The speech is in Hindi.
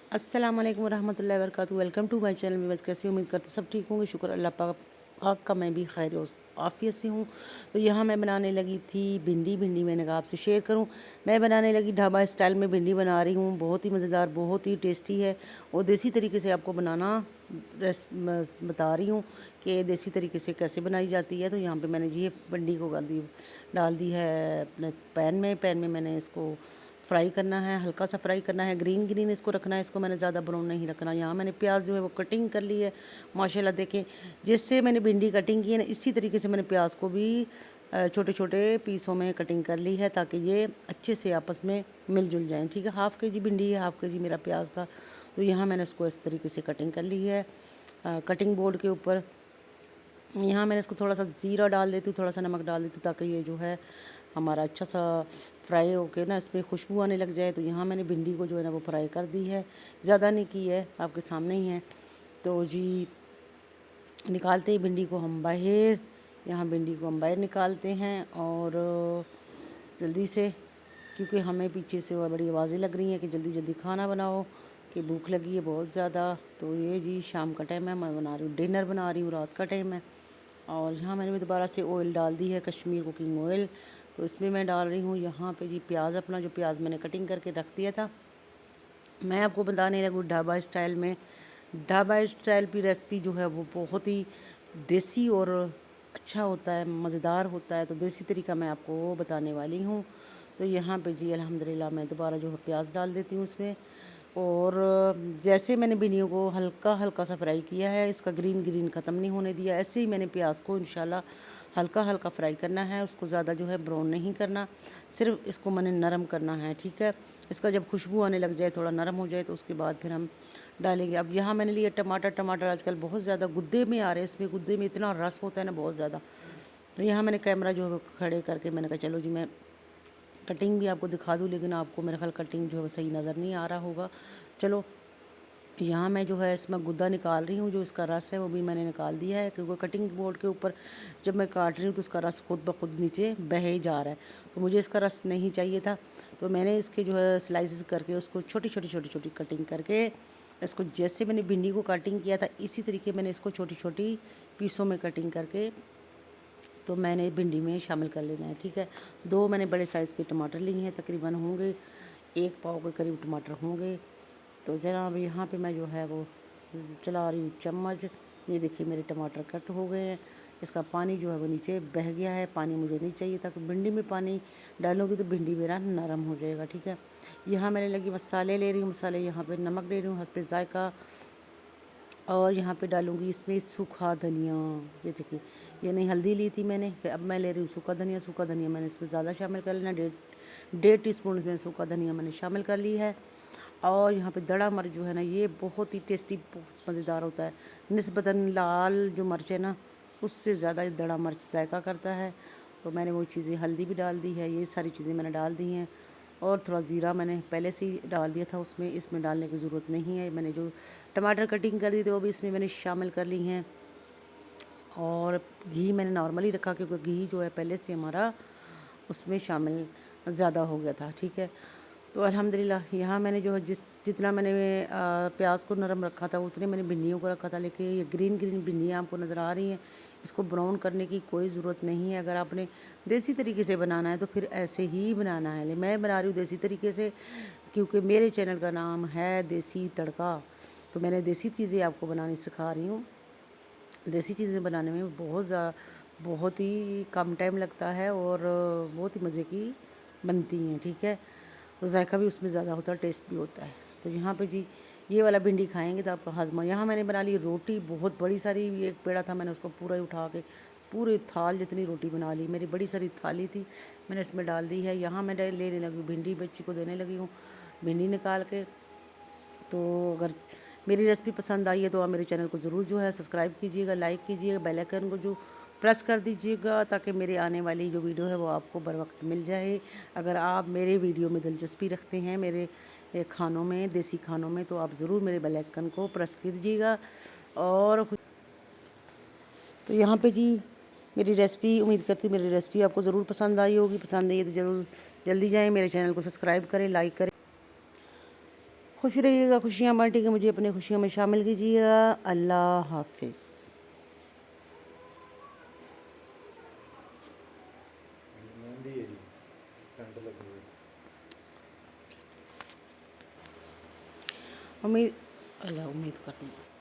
अस्सलाम वालेकुम रहमतुल्लाहि व बरकातुहू। Welcome to my channel. मैं बस कैसे उम्मीद करती सब ठीक होंगे। शुक्र अल्लाह पाक आपका, मैं भी खैर और आफ़ियत से हूँ। तो यहाँ मैं बनाने लगी थी भिंडी मैंने कहा आपसे शेयर करूँ। मैं बनाने लगी ढाबा स्टाइल में भिंडी बना रही हूँ। बहुत ही मज़ेदार, बहुत ही टेस्टी है और देसी तरीके से आपको बनाना बता रही हूँ कि देसी तरीके से कैसे बनाई जाती है। तो यहाँ पे मैंने जी भिंडी को डाल दी है अपने पैन में मैंने इसको फ्राई करना है, हल्का सा फ्राई करना है, ग्रीन ग्रीन इसको रखना है। इसको मैंने ज़्यादा ब्राउन नहीं रखना। यहाँ मैंने प्याज जो है वो कटिंग कर ली है माशाल्लाह। देखें जिससे मैंने भिंडी कटिंग की है ना, इसी तरीके से मैंने प्याज को भी छोटे छोटे पीसों में कटिंग कर ली है ताकि ये अच्छे से आपस में मिलजुल जाएँ। ठीक है, हाफ़ के जी भिंडी है, हाफ़ के जी मेरा प्याज था। तो यहाँ मैंने इसको इस तरीके से कटिंग कर ली है कटिंग बोर्ड के ऊपर। यहाँ मैंने इसको थोड़ा सा ज़ीरा डाल देती हूँ, थोड़ा सा नमक डाल देती हूँ ताकि ये जो है हमारा अच्छा सा फ्राई होके ना इसमें खुशबू आने लग जाए। तो यहाँ मैंने भिंडी को जो है ना वो फ्राई कर दी है, ज़्यादा नहीं की है, आपके सामने ही है। तो जी निकालते ही भिंडी को हम बाहर, यहाँ भिंडी को हम बाहर निकालते हैं और जल्दी से, क्योंकि हमें पीछे से और बड़ी आवाज़ें लग रही हैं कि जल्दी जल्दी खाना बनाओ, कि भूख लगी है बहुत ज़्यादा। तो ये जी शाम का टाइम है, मैं बना रही हूँ डिनर बना रही हूँ, रात का टाइम है। और यहाँ मैंने भी दोबारा से ऑयल डाल दी है, कश्मीर कुकिंग ऑयल। तो इसमें मैं डाल रही हूँ यहाँ पे जी प्याज, अपना जो प्याज मैंने कटिंग करके रख दिया था। मैं आपको बताने लगूँ ढाबा स्टाइल में, ढाबा स्टाइल की रेसिपी जो है वो बहुत ही देसी और अच्छा होता है, मज़ेदार होता है। तो देसी तरीका मैं आपको वो बताने वाली हूँ। तो यहाँ पे जी अल्हम्दुलिल्लाह मैं दोबारा जो है प्याज डाल देती हूँ उसमें। और जैसे मैंने भिंडियों को हल्का हल्का सा फ्राई किया है, इसका ग्रीन ग्रीन ख़त्म नहीं होने दिया, ऐसे ही मैंने प्याज को इंशाल्लाह हल्का हल्का फ्राई करना है। उसको ज़्यादा जो है ब्राउन नहीं करना, सिर्फ इसको मैंने नरम करना है। ठीक है, इसका जब खुशबू आने लग जाए, थोड़ा नरम हो जाए, तो उसके बाद फिर हम डालेंगे। अब यहाँ मैंने लिया टमाटर। टमाटर आजकल बहुत ज़्यादा गुद्दे में आ रहे हैं, इसमें गुद्दे में इतना रस होता है ना बहुत ज़्यादा। तो यहाँ मैंने कैमरा जो है वो खड़े करके मैंने कहा चलो जी मैं कटिंग भी आपको दिखा दूँ, लेकिन आपको मेरा ख्याल कटिंग जो है सही नज़र नहीं आ रहा होगा। चलो यहाँ मैं जो है इसमें गुद्दा निकाल रही हूँ, जो इसका रस है वो भी मैंने निकाल दिया है, क्योंकि कटिंग बोर्ड के ऊपर जब मैं काट रही हूँ तो उसका रस खुद ब खुद नीचे बह ही जा रहा है। तो मुझे इसका रस नहीं चाहिए था, तो मैंने इसके जो है स्लाइसेस करके उसको छोटी छोटी छोटी छोटी कटिंग करके, इसको जैसे मैंने भिंडी को कटिंग किया था इसी तरीके मैंने इसको छोटी छोटी पीसों में कटिंग करके तो मैंने भिंडी में शामिल कर लेना है। ठीक है, दो मैंने बड़े साइज़ के टमाटर लिए हैं, तकरीबन होंगे 1 पाव के करीब टमाटर होंगे। तो जनाब यहाँ पे मैं जो है वो चला रही हूँ चम्मच। ये देखिए मेरे टमाटर कट हो गए हैं, इसका पानी जो है वो नीचे बह गया है। पानी मुझे नहीं चाहिए था, कि भिंडी में पानी डालूँगी तो भिंडी मेरा नरम हो जाएगा। ठीक है, यहाँ मैंने लगी मसाले ले रही हूँ, मसाले यहाँ पे नमक ले रही हूँ हस्बे जायका, और यहाँ पे डालूँगी इसमें सूखा धनिया। ये देखिए, ये नहीं हल्दी ली थी मैंने, फिर अब मैं ले रही हूँ सूखा धनिया। सूखा धनिया मैंने इसमें ज़्यादा शामिल कर लेना, 1.5 टीस्पून इसमें सूखा धनिया मैंने शामिल कर ली है। और यहाँ पे दड़ा मिर्च जो है ना, ये बहुत ही टेस्टी, बहुत मज़ेदार होता है। निस्बतन लाल जो मिर्च है ना, उससे ज़्यादा ये दड़ा मिर्च जायका करता है। तो मैंने वो चीज़ें, हल्दी भी डाल दी है, ये सारी चीज़ें मैंने डाल दी हैं। और थोड़ा ज़ीरा मैंने पहले से ही डाल दिया था उसमें, इसमें डालने की ज़रूरत नहीं है। मैंने जो टमाटर कटिंग कर दी थी वो भी इसमें मैंने शामिल कर ली हैं। और घी मैंने नॉर्मली रखा, क्योंकि घी जो है पहले से हमारा उसमें शामिल ज़्यादा हो गया था। ठीक है, तो अल्हम्दुलिल्लाह यहाँ मैंने जो है जितना मैंने प्याज को नरम रखा था उतने मैंने भिंडियों को रखा था। लेकिन ये ग्रीन ग्रीन भिंडियाँ आपको नज़र आ रही हैं, इसको ब्राउन करने की कोई ज़रूरत नहीं है। अगर आपने देसी तरीके से बनाना है तो फिर ऐसे ही बनाना है। मैं बना रही हूँ देसी तरीके से, क्योंकि मेरे चैनल का नाम है देसी तड़का। तो मैंने देसी चीज़ें आपको बनानी सिखा रही हूँ। देसी चीज़ें बनाने में बहुत ही कम टाइम लगता है और बहुत ही मज़े की बनती हैं। ठीक है, तो जायका भी उसमें ज़्यादा होता है, टेस्ट भी होता है। तो यहाँ पे जी ये वाला भिंडी खाएंगे तो आपका हाजमा। यहाँ मैंने बना ली रोटी, बहुत बड़ी सारी, एक पेड़ा था, मैंने उसको पूरा ही उठा के पूरे थाल जितनी रोटी बना ली। मेरी बड़ी सारी थाली थी, मैंने इसमें डाल दी है। यहाँ मैं लेने लगी हूँ भिंडी, बच्ची को देने लगी हूँ भिंडी निकाल के। तो अगर मेरी रेसिपी पसंद आई है तो आप मेरे चैनल को ज़रूर जो है सब्सक्राइब कीजिएगा, लाइक कीजिएगा, बेल आइकन को जो प्रेस कर दीजिएगा, ताकि मेरे आने वाली जो वीडियो है वो आपको बर वक्त मिल जाए। अगर आप मेरे वीडियो में दिलचस्पी रखते हैं, मेरे खानों में, देसी खानों में, तो आप ज़रूर मेरे बेल आइकन को प्रेस कीजिएगा। और तो यहाँ पे जी मेरी रेसिपी, उम्मीद करती हूँ मेरी रेसिपी आपको ज़रूर पसंद आई होगी। पसंद आई है तो ज़रूर जल्दी जाएँ मेरे चैनल को सब्सक्राइब करें, लाइक करें। खुश रहिएगा, खुशियाँ बांटिएगा, मुझे अपनी खुशियों में शामिल कीजिएगा। अल्लाह हाफिज़। मेहंदी है जी, ठंड लग रही है। उम्मीद, अल्लाह उम्मीद करती हूँ।